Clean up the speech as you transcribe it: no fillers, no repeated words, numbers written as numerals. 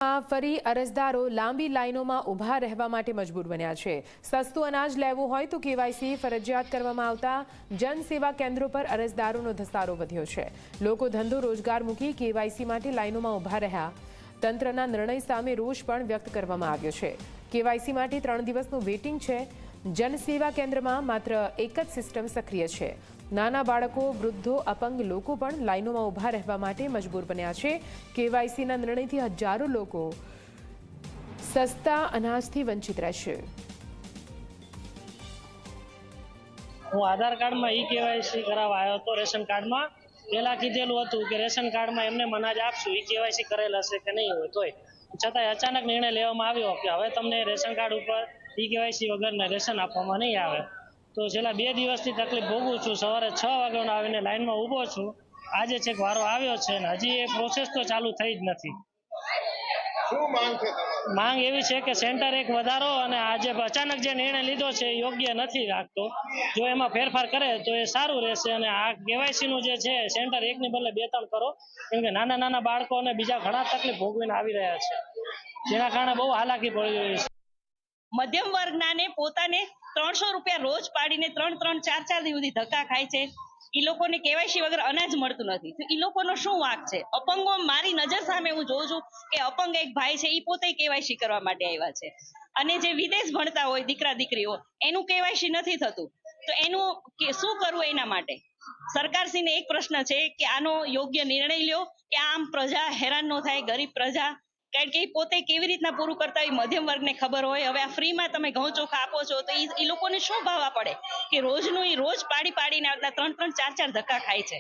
ફરી અરજદારો લાંબી લાઈનોમાં ઊભા રહેવા માટે મજબૂર બન્યા છે। સસ્તું અનાજ લેવું હોય તો કેવાયસી ફરજિયાત કરવામાં આવતા જનસેવા કેન્દ્રો પર અરજદારોનો ધસારો વધ્યો છે। લોકો ધંધો રોજગાર મૂકી કેવાયસી માટે લાઈનોમાં ઊભા રહ્યા। તંત્રના નિર્ણય સામે રોષ પણ વ્યક્ત કરવામાં આવ્યો છે। કેવાયસી માટે 3 દિવસનું વેઇટિંગ છે। જનસેવા કેન્દ્રમાં માત્ર એક જ સિસ્ટમ સક્રિય છે। નાના બાળકો, વૃદ્ધો, અપંગ લોકો પણ લાઈનોમાં ઊભા રહેવા માટે મજબૂર બન્યા છે। કેવાયસીના નિર્ણયથી હજારો લોકો સસ્તા અનાજથી વંચિત રહેશે। હું આધાર કાર્ડમાં કેવાયસી કરાવવા આવ્યો હતો। રેશન કાર્ડમાં પહેલા કીધેલું હતું કે રેશન કાર્ડમાં એમને અનાજ આપશું, કેવાયસી કરેલ હશે કે નહીં હોય તોય, છતાંય અચાનક નિર્ણય લેવામાં આવ્યો કે હવે તમને રેશન કાર્ડ ઉપર કેવાયસી વગર રેશન આપવામાં નહીં આવે। તો છેલ્લા 2 દિવસથી તકલીફ ભોગવું છું। સવારે 6 વાગ્યાનો આવીને લાઈનમાં ઊભો છું। આજે છેક વારો આવ્યો છે ને હજી એ પ્રોસેસ તો ચાલુ થઈ જ નથી। શું માંગ છે તમારી? માંગ એવી છે કે સેન્ટર એક વધારો અને આજે અચાનક જે નિર્ણય લીધો છે એ યોગ્ય નથી લાગતો। જો એમાં ફેરફાર કરે તો એ સારું રહેશે અને આ કેવાયસી નું જે છે સેન્ટર એકની બદલે 2-3 કરો, કેમ કે નાના બાળકો અને બીજા ઘણા તકલીફ ભોગવીને આવી રહ્યા છે, જેના કારણે બહુ હાલાકી પડી રહી છે। મધ્યમ વર્ગના પોતાને 300 રૂપિયા રોજ પાડીને 3-4 દિવસ સુધી ધક્કા ખાય છે। ઈ લોકોને કેવાયસી વગર અનાજ મળતું નથી, તો ઈ લોકોનો શું વાંક છે? અપંગો, મારી નજર સામે હું જોઉં છું કે અપંગ એક ભાઈ છે, ઈ પોતે કેવાયસી કરવા માટે આવ્યા છે અને જે વિદેશ ભણતા હોય દીકરા દીકરીઓ, એનું કેવાયસી નથી થતું, તો એનું શું કરવું? એના માટે સરકારશ્રીને એક પ્રશ્ન છે કે આનો યોગ્ય નિર્ણય લ્યો કે આમ પ્રજા હેરાન ન થાય, ગરીબ પ્રજા, કારણ કે પોતે કેવી રીતના પૂરું કરતા હોય મધ્યમ વર્ગને ખબર હોય। હવે આ ફ્રીમાં તમે ઘઉં ચોખા આપો છો તો એ લોકોને શું ભાવવા પડે કે રોજ પાડીને આવતા 3-4 ધક્કા ખાય છે।